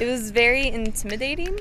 It was very intimidating.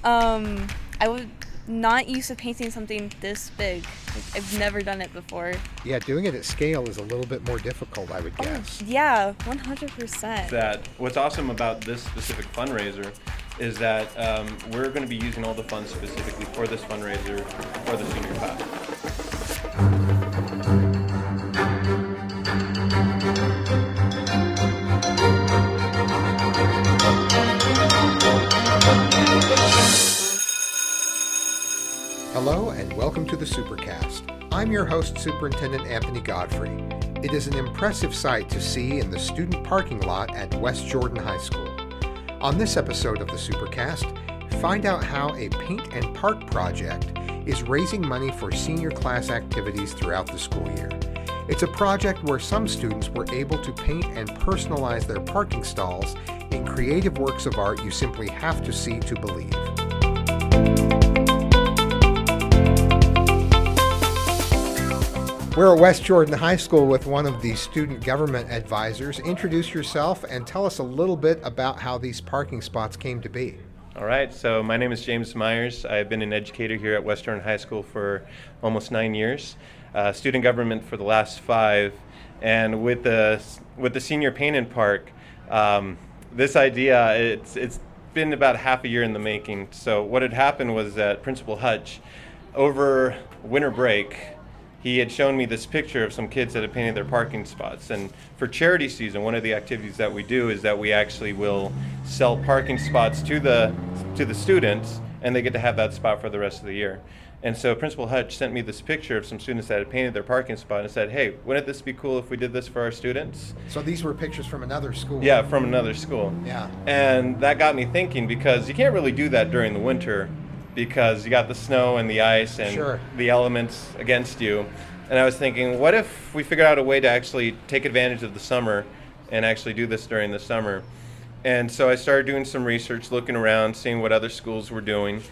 I was not used to painting something this big. Like, I've never done it before. Yeah, doing it at scale is a little bit more difficult, I would guess. Yeah, 100%. That what's awesome about this specific fundraiser is that we're going to be using all the funds specifically for this fundraiser for the senior class. Hello and welcome to the Supercast. I'm your host, Superintendent Anthony Godfrey. It is an impressive sight to see in the student parking lot at West Jordan High School. On this episode of the Supercast, find out how a paint and park project is raising money for senior class activities throughout the school year. It's a project where some students were able to paint and personalize their parking stalls in creative works of art you simply have to see to believe. We're at West Jordan High School with one of the student government advisors. Introduce yourself and tell us a little bit about how these parking spots came to be. All right, so my name is James Myers. I've been an educator here at West Jordan High School for almost 9 years, student government for the last 5, and with the senior paint and park, this idea, it's been about half a year in the making. So what had happened was that Principal Hutch, over winter break, he had shown me this picture of some kids that had painted their parking spots. And for charity season, one of the activities that we do is that we actually will sell parking spots to the students, and they get to have that spot for the rest of the year. And so Principal Hutch sent me this picture of some students that had painted their parking spot and said, hey, wouldn't this be cool if we did this for our students? So these were pictures from another school? Yeah, from another school. Yeah. And that got me thinking, because you can't really do that during the winter, because you got the snow and the ice and Sure. the elements against you. And I was thinking, what if we figured out a way to actually take advantage of the summer and actually do this during the summer? And so I started doing some research, looking around, seeing what other schools were doing.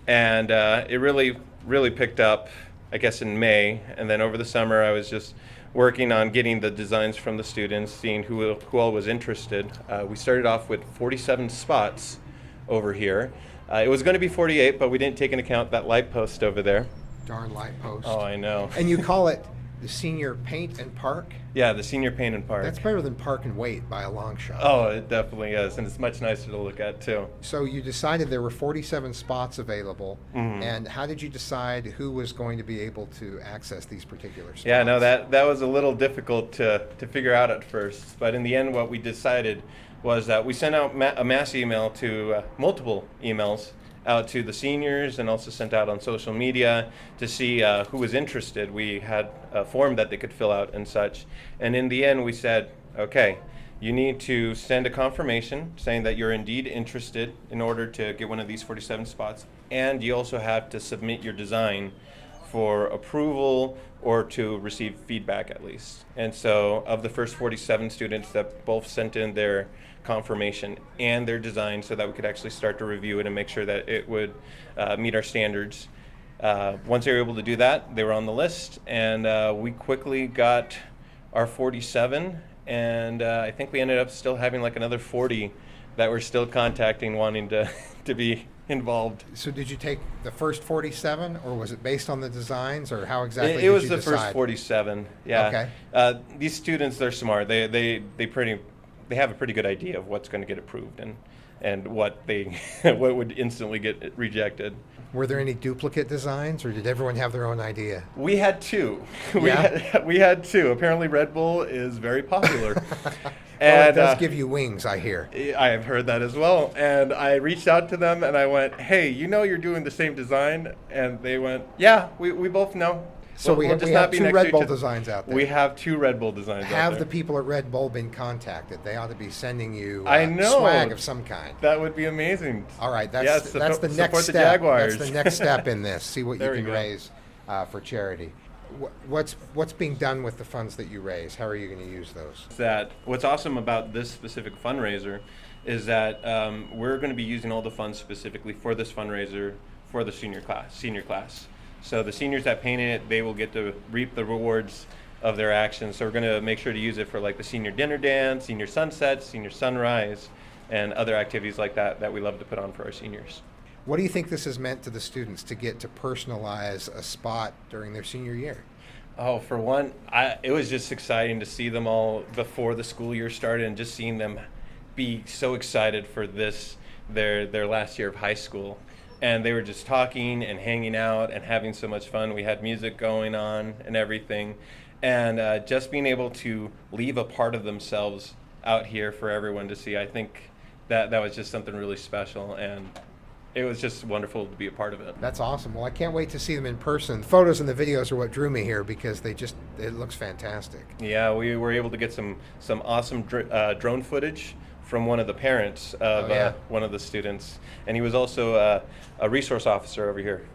And it really picked up, I guess, in May. And then over the summer, I was just working on getting the designs from the students, seeing who all was interested. We started off with 47 spots over here. It was going to be 48, but we didn't take into account that light post over there. Darn light post. Oh, I know. And you call it the senior paint and park? Yeah, the senior paint and park. That's better than park and wait by a long shot. Oh, it definitely is, and it's much nicer to look at too. So you decided there were 47 spots available, Mm-hmm. and how did you decide who was going to be able to access these particular spots? Yeah, no, that was a little difficult to figure out at first, but in the end, what we decided was that we sent out a mass email to multiple emails out to the seniors, and also sent out on social media to see who was interested. We had a form that they could fill out and such. And in the end, we said, okay, you need to send a confirmation saying that you're indeed interested in order to get one of these 47 spots. And you also have to submit your design for approval or to receive feedback at least. And so of the first 47 students that both sent in their confirmation and their design so that we could actually start to review it and make sure that it would meet our standards. Once they were able to do that, they were on the list, and we quickly got our 47, and I think we ended up still having like another 40 that we're still contacting, wanting to be involved. So did you take the first 47, or was it based on the designs, or how exactly did It was you the decide? first 47, yeah. Okay. These students, they're smart. They have a pretty good idea of what's going to get approved and what what would instantly get rejected. Were there any duplicate designs, or did everyone have their own idea? We had 2. Yeah? We had 2. Apparently Red Bull is very popular. Well, it And does give you wings, I hear. I have heard that as well. And I reached out to them and I went, hey, you're doing the same design? And they went, yeah, we both know. So we We'll just have not be 2 next Red to Bull each- designs out there. We have 2 Red Bull designs out Have there. the people at Red Bull been contacted? They ought to be sending you I know. swag of some kind. That would be amazing. All right, that's Yes, the next support step. the Jaguars. That's the next step in this. See what you There can we go. raise for charity. What's being done with the funds that you raise? How are you going to use those? That what's awesome about this specific fundraiser is that we're going to be using all the funds specifically for this fundraiser for the senior class. So the seniors that painted it, they will get to reap the rewards of their actions. So we're going to make sure to use it for like the senior dinner dance, senior sunset, senior sunrise, and other activities like that we love to put on for our seniors. What do you think this has meant to the students to get to personalize a spot during their senior year? Oh, for one, it was just exciting to see them all before the school year started, and just seeing them be so excited for this, their last year of high school. And they were just talking and hanging out and having so much fun. We had music going on and everything. And just being able to leave a part of themselves out here for everyone to see, I think that was just something really special. And it was just wonderful to be a part of it. That's awesome. Well, I can't wait to see them in person. Photos and the videos are what drew me here because it looks fantastic. Yeah, we were able to get some awesome drone footage from one of the parents of one of the students. And he was also a resource officer over here,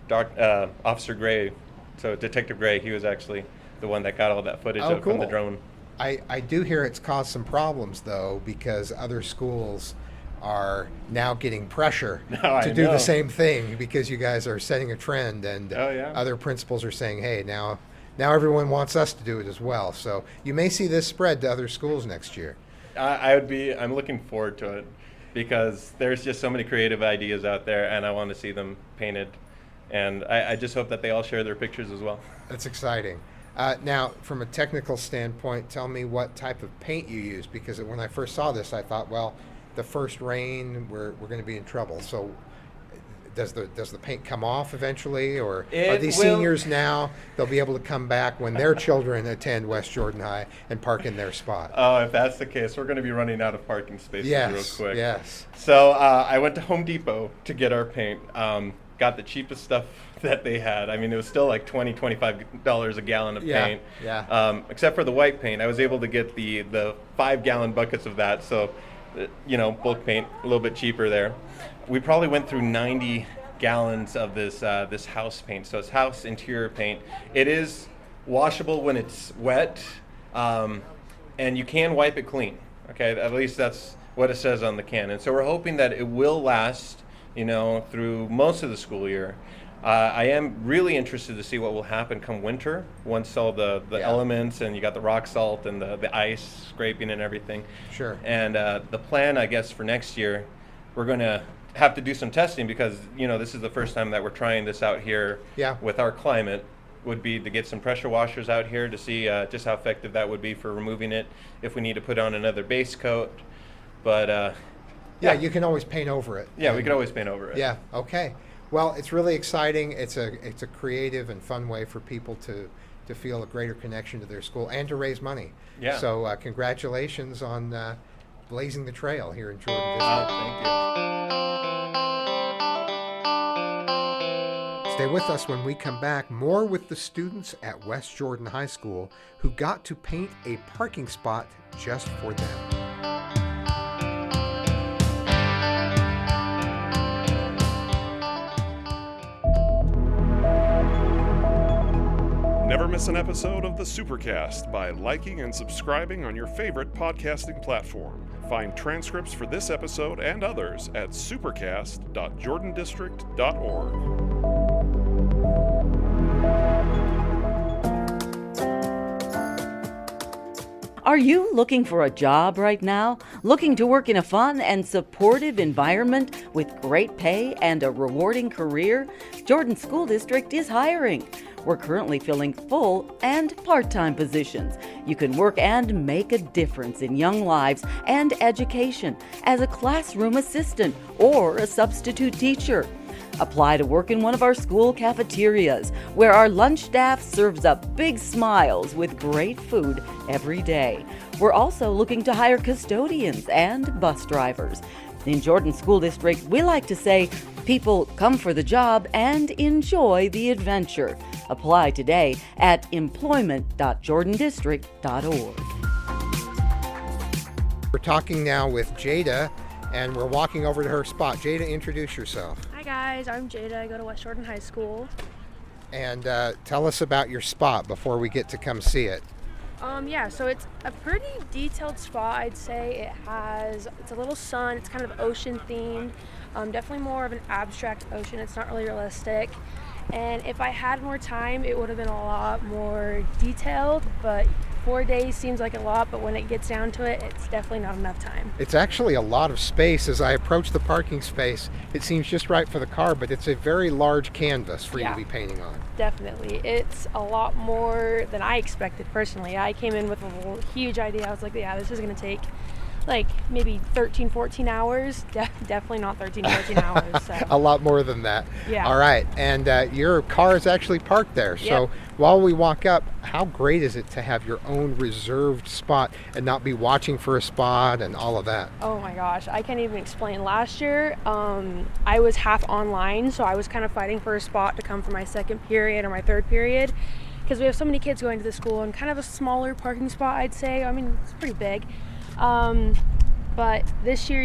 Officer Gray. So Detective Gray, he was actually the one that got all that footage from the drone. I do hear it's caused some problems, though, because other schools are now getting pressure to do the same thing because you guys are setting a trend, and other principals are saying, hey, now everyone wants us to do it as well. So you may see this spread to other schools next year. I'm looking forward to it because there's just so many creative ideas out there, and I want to see them painted. And I just hope that they all share their pictures as well. That's exciting. Now, from a technical standpoint, tell me what type of paint you use, because when I first saw this, I thought, well, the first rain, we're going to be in trouble. So does the paint come off eventually, or are these seniors now, they'll be able to come back when their children attend West Jordan High and park in their spot? Oh, if that's the case, we're going to be running out of parking spaces real quick. Yes. So I went to Home Depot to get our paint. Got the cheapest stuff that they had. I mean, it was still like $20-$25 a gallon of paint. Yeah. Except for the white paint, I was able to get the 5-gallon buckets of that. So, bulk paint, a little bit cheaper there. We probably went through 90 gallons of this house paint. So it's house interior paint. It is washable when it's wet, and you can wipe it clean. Okay, at least that's what it says on the can. And so we're hoping that it will last, through most of the school year. I am really interested to see what will happen come winter, once all the elements, and you got the rock salt and the ice scraping and everything. Sure. And the plan, I guess, for next year, we're going to have to do some testing because, this is the first time that we're trying this out here with our climate, would be to get some pressure washers out here to see just how effective that would be for removing it, if we need to put on another base coat. But you can always paint over it. Yeah, we could always paint over it. Yeah, okay. Well, it's really exciting. It's a creative and fun way for people to feel a greater connection to their school and to raise money. Yeah. So congratulations on blazing the trail here in Jordan District. Thank you. Stay with us when we come back. More with the students at West Jordan High School who got to paint a parking spot just for them. Never miss an episode of the Supercast by liking and subscribing on your favorite podcasting platform. Find transcripts for this episode and others at supercast.jordandistrict.org. Are you looking for a job right now? Looking to work in a fun and supportive environment with great pay and a rewarding career? Jordan School District is hiring. We're currently filling full and part-time positions. You can work and make a difference in young lives and education as a classroom assistant or a substitute teacher. Apply to work in one of our school cafeterias, where our lunch staff serves up big smiles with great food every day. We're also looking to hire custodians and bus drivers. In Jordan School District, we like to say, people come for the job and enjoy the adventure. Apply today at employment.jordandistrict.org. We're talking now with Jada, and we're walking over to her spot. Jada, introduce yourself. Hi guys, I'm Jada. I go to West Jordan High School. And tell us about your spot before we get to come see it. So it's a pretty detailed spot. I'd say it's a little sun. It's kind of ocean themed. Definitely more of an abstract ocean. It's not really realistic. And if I had more time, it would have been a lot more detailed. But 4 days seems like a lot, but when it gets down to it, it's definitely not enough time. It's actually a lot of space. As I approach the parking space, it seems just right for the car, but it's a very large canvas for you to be painting on. Definitely. It's a lot more than I expected personally. I came in with a huge idea. I was like, yeah, this is going to take like maybe 13, 14 hours. Definitely not 13, 14 hours. So. A lot more than that. Yeah. All right. And your car is actually parked there. Yep. So while we walk up, how great is it to have your own reserved spot and not be watching for a spot and all of that? Oh my gosh, I can't even explain. Last year, I was half online, so I was kind of fighting for a spot to come for my second period or my third period, because we have so many kids going to the school and kind of a smaller parking spot, I'd say. I mean, it's pretty big. But this year,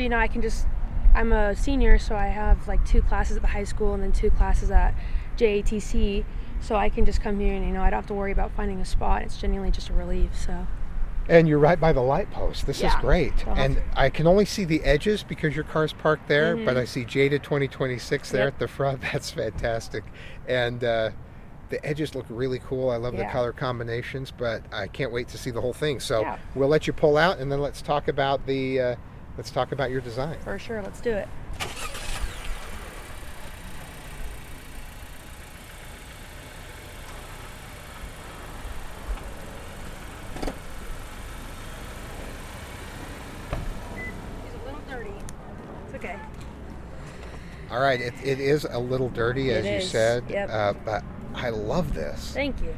I'm a senior, so I have like 2 classes at the high school and then 2 classes at JATC, so I can just come here and, I don't have to worry about finding a spot. It's genuinely just a relief, so. And you're right by the light post. This is great. And I can only see the edges because your car's parked there, but I see Jada 2026 there at the front. That's fantastic. And the edges look really cool. I love the color combinations, but I can't wait to see the whole thing. So we'll let you pull out, and then let's talk about your design. For sure, let's do it. Okay. All right, it is a little dirty, as you said, but I love this. Thank you.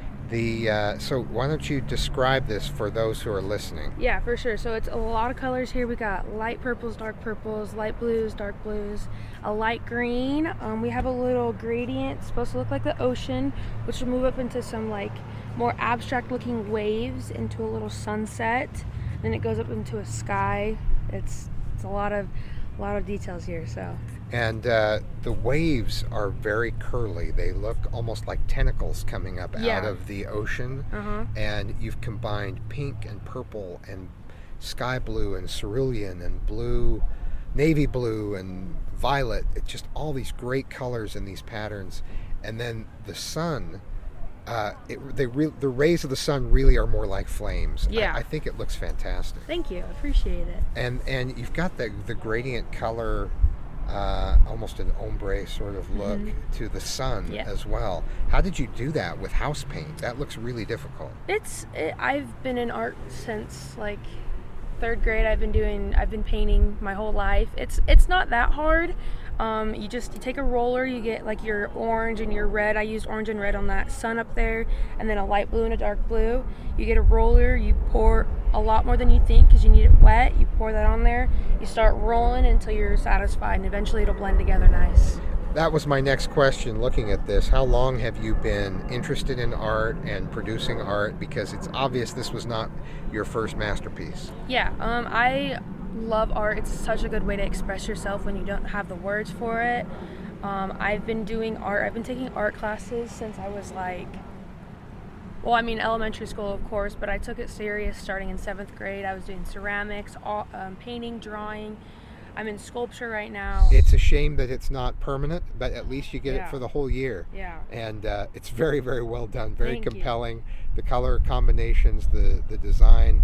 So why don't you describe this for those who are listening? Yeah, for sure. So it's a lot of colors here. We got light purples, light blues, dark blues, a light green. We have a little gradient. It's supposed to look like the ocean, which will move up into some like more abstract looking waves into a little sunset. Then it goes up into a sky. It's a lot of details here. So. And the waves are very curly. They look almost like tentacles coming up out of the ocean. And you've combined pink and purple and sky blue and cerulean and blue, navy blue and violet. It's just all these great colors in these patterns. And then the sun, the rays of the sun really are more like flames. I think it looks fantastic. Thank you. I appreciate it. And you've got the gradient color, almost an ombre sort of look to the sun as well. How did you do that with house paint? That looks really difficult. I've been in art since like 3rd grade. I've been painting my whole life. It's not that hard. You take a roller, you get like your orange and your red. I used orange and red on that sun up there, and then a light blue and a dark blue. You get a roller, you pour a lot more than you think because you need it wet. You pour that on there, you start rolling until you're satisfied, and eventually it'll blend together nice. That was my next question looking at this. How long have you been interested in art and producing art? Because it's obvious this was not your first masterpiece. Yeah, I love art. It's such a good way to express yourself when you don't have the words for it. I've been doing art. I've been taking art classes since I was elementary school, of course, but I took it serious starting in 7th grade. I was doing ceramics, painting, drawing. I'm in sculpture right now. It's a shame that it's not permanent, but at least you get it for the whole year. Yeah. And it's very, very well done. Very Thank compelling. You. The color combinations, the design.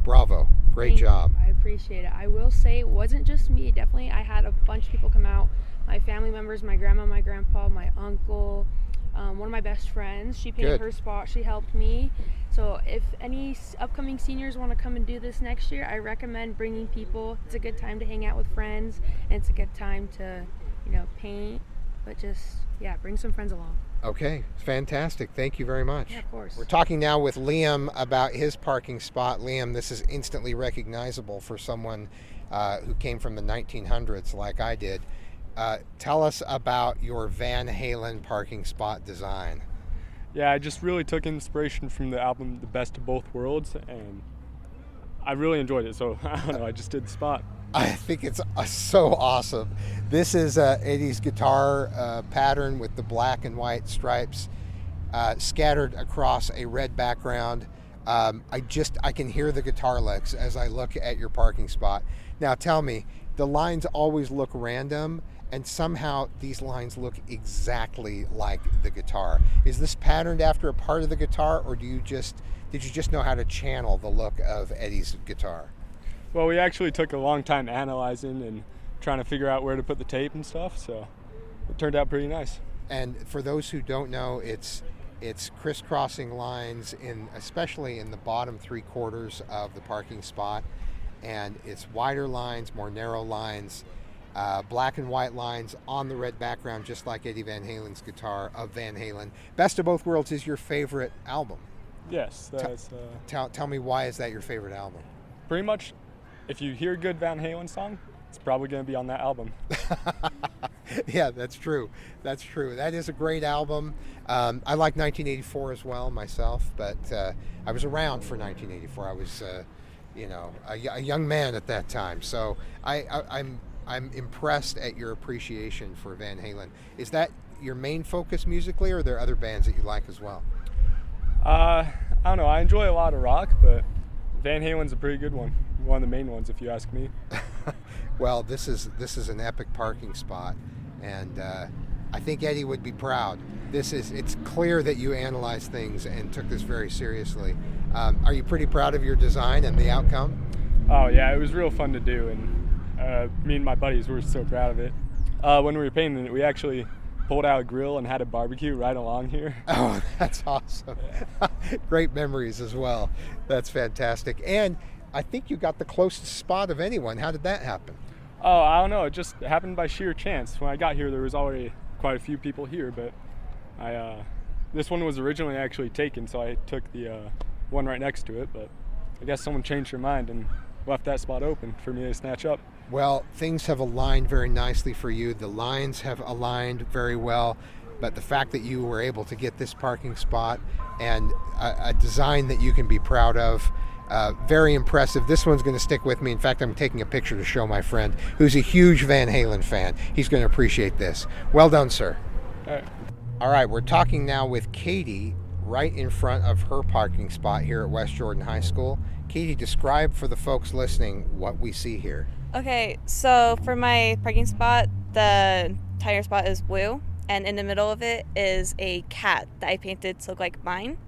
Bravo. Great job. I appreciate it. I will say it wasn't just me. Definitely, I had a bunch of people come out. My family members, my grandma, my grandpa, my uncle, one of my best friends. She painted her spot. She helped me. So if any upcoming seniors want to come and do this next year, I recommend bringing people. It's a good time to hang out with friends, and it's a good time to, paint. But just, bring some friends along. Okay, fantastic. Thank you very much. Yeah, of course. We're talking now with Liam about his parking spot. Liam, this is instantly recognizable for someone who came from the 1900s like I did. Tell us about your Van Halen parking spot design. Yeah, I just really took inspiration from the album The Best of Both Worlds, and I really enjoyed it, so I don't know, I just did the spot. I think it's so awesome. This is Eddie's guitar pattern with the black and white stripes scattered across a red background. I can hear the guitar licks as I look at your parking spot. Now tell me, the lines always look random, and somehow these lines look exactly like the guitar. Is this patterned after a part of the guitar, or did you just know how to channel the look of Eddie's guitar? Well, we actually took a long time analyzing and trying to figure out where to put the tape and stuff, so it turned out pretty nice. And for those who don't know, it's crisscrossing lines especially in the bottom 3/4 of the parking spot, and it's wider lines, more narrow lines, black and white lines on the red background, just like Eddie Van Halen's guitar of Van Halen. Best of Both Worlds is your favorite album. Yes, that's Tell me, why is that your favorite album? pretty much, if you hear a good Van Halen song, it's probably going to be on that album. Yeah, that's true. That's true. That is a great album. I like 1984 as well myself, but I was around for 1984. I was, a young man at that time. So I'm impressed at your appreciation for Van Halen. Is that your main focus musically, or are there other bands that you like as well? I don't know. I enjoy a lot of rock, but Van Halen's a pretty good one. One of the main ones, if you ask me. Well, this is an epic parking spot, and I think Eddie would be proud. It's clear that you analyzed things and took this very seriously. Are you pretty proud of your design and the outcome? Oh yeah, it was real fun to do, and me and my buddies were so proud of it. When we were painting it, we actually pulled out a grill and had a barbecue right along here. Oh, that's awesome. Great memories as well. That's fantastic. And I think you got the closest spot of anyone. How did that happen? Oh, I don't know. It just happened by sheer chance. When I got here, there was already quite a few people here, but this one was originally actually taken, so I took the one right next to it, but I guess someone changed their mind and left that spot open for me to snatch up. Well, things have aligned very nicely for you. The lines have aligned very well, but the fact that you were able to get this parking spot and a design that you can be proud of, very impressive. This one's going to stick with me. In fact, I'm taking a picture to show my friend, who's a huge Van Halen fan. He's going to appreciate this. Well done, sir. All right. All right, we're talking now with Katie right in front of her parking spot here at West Jordan High School. Katie, describe for the folks listening what we see here. Okay, so for my parking spot, the tire spot is blue, and in the middle of it is a cat that I painted to look like mine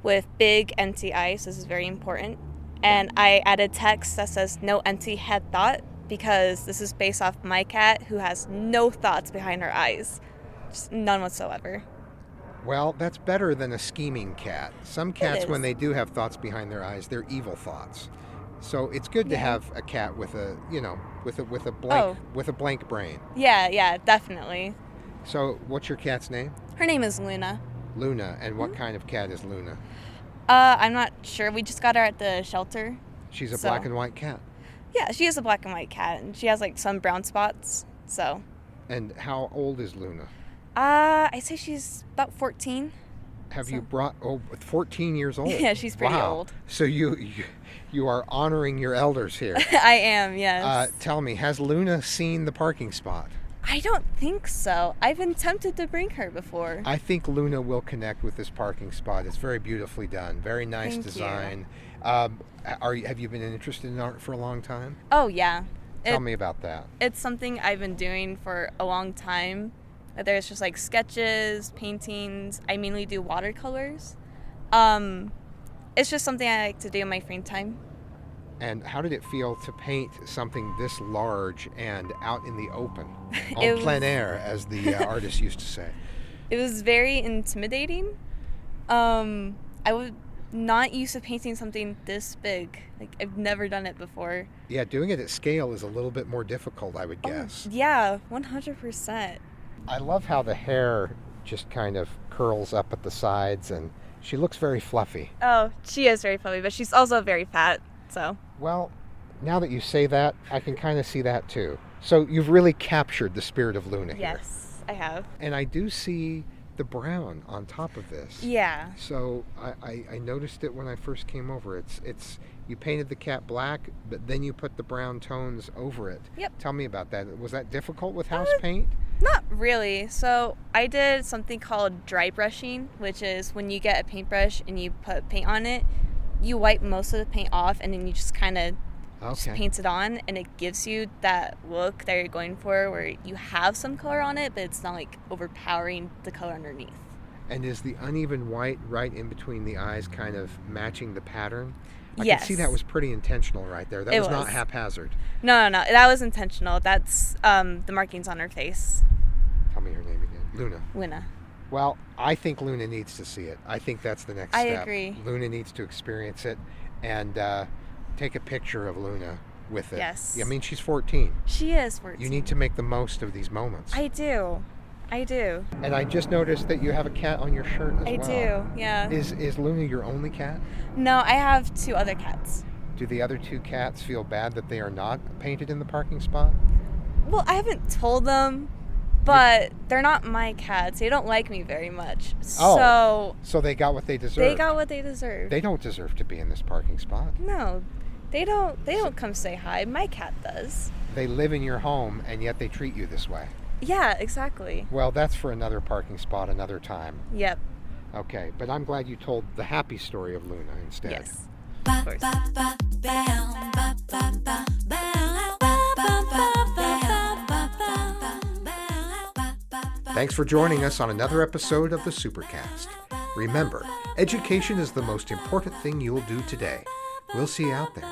with big empty eyes. This is very important. And I added text that says no empty head thought, because this is based off my cat, who has no thoughts behind her eyes. Just none whatsoever. Well, that's better than a scheming cat. Some cats, when they do have thoughts behind their eyes, they're evil thoughts. So it's good to have a cat with a blank brain. Yeah, definitely. So what's your cat's name? Her name is Luna. Luna. And what kind of cat is Luna? I'm not sure. We just got her at the shelter. She's a black and white cat. Yeah, she is a black and white cat, and she has like some brown spots. So. And how old is Luna? I say she's about 14. Have you brought 14 years old? Yeah, she's pretty old. So you are honoring your elders here. I am, yes. Tell me, has Luna seen the parking spot? I don't think so. I've been tempted to bring her before. I think Luna will connect with this parking spot. It's very beautifully done. Very nice design. Have you been interested in art for a long time? Oh, yeah. Tell me about that. It's something I've been doing for a long time. There's just like sketches, paintings. I mainly do watercolors. It's just something I like to do in my free time. And how did it feel to paint something this large and out in the open, en plein air, as the artist used to say? It was very intimidating. I was not used to painting something this big. Like, I've never done it before. Yeah, doing it at scale is a little bit more difficult, I would guess. Yeah, 100%. I love how the hair just kind of curls up at the sides, and she looks very fluffy. Oh, she is very fluffy, but she's also very fat, so. Well, now that you say that, I can kind of see that too. So you've really captured the spirit of Luna here. Yes, I have. And I do see the brown on top of this. Yeah. So I noticed it when I first came over. It's you painted the cat black, but then you put the brown tones over it. Yep. Tell me about that. Was that difficult with house paint? Not really. So I did something called dry brushing, which is when you get a paintbrush and you put paint on it, you wipe most of the paint off, and then you just kind of just Okay. painted on, and it gives you that look that you're going for where you have some color on it, but it's not like overpowering the color underneath. And is the uneven white right in between the eyes kind of matching the pattern? I Yes. can see that was pretty intentional right there. That It was not was. haphazard. No, that was intentional. That's the markings on her face. Tell me her name again. Luna. Winna. Well, I think Luna needs to see it. I think that's the next I step. agree. Luna needs to experience it and take a picture of Luna with it. Yes. I mean, she's 14. She is 14. You need to make the most of these moments. I do. And I just noticed that you have a cat on your shirt as I well. do, yeah. Is Luna your only cat? No, I have 2 other cats. Do the other 2 cats feel bad that they are not painted in the parking spot? Well, I haven't told them, but they're not my cats. They don't like me very much. So they got what they deserve. They got what they deserve. They don't deserve to be in this parking spot. No, they don't. They don't come say hi. My cat does. They live in your home, and yet they treat you this way. Yeah, exactly. Well, that's for another parking spot another time. Yep. Okay, but I'm glad you told the happy story of Luna instead. Yes. Of course. Thanks for joining us on another episode of the Supercast. Remember, education is the most important thing you'll do today. We'll see you out there.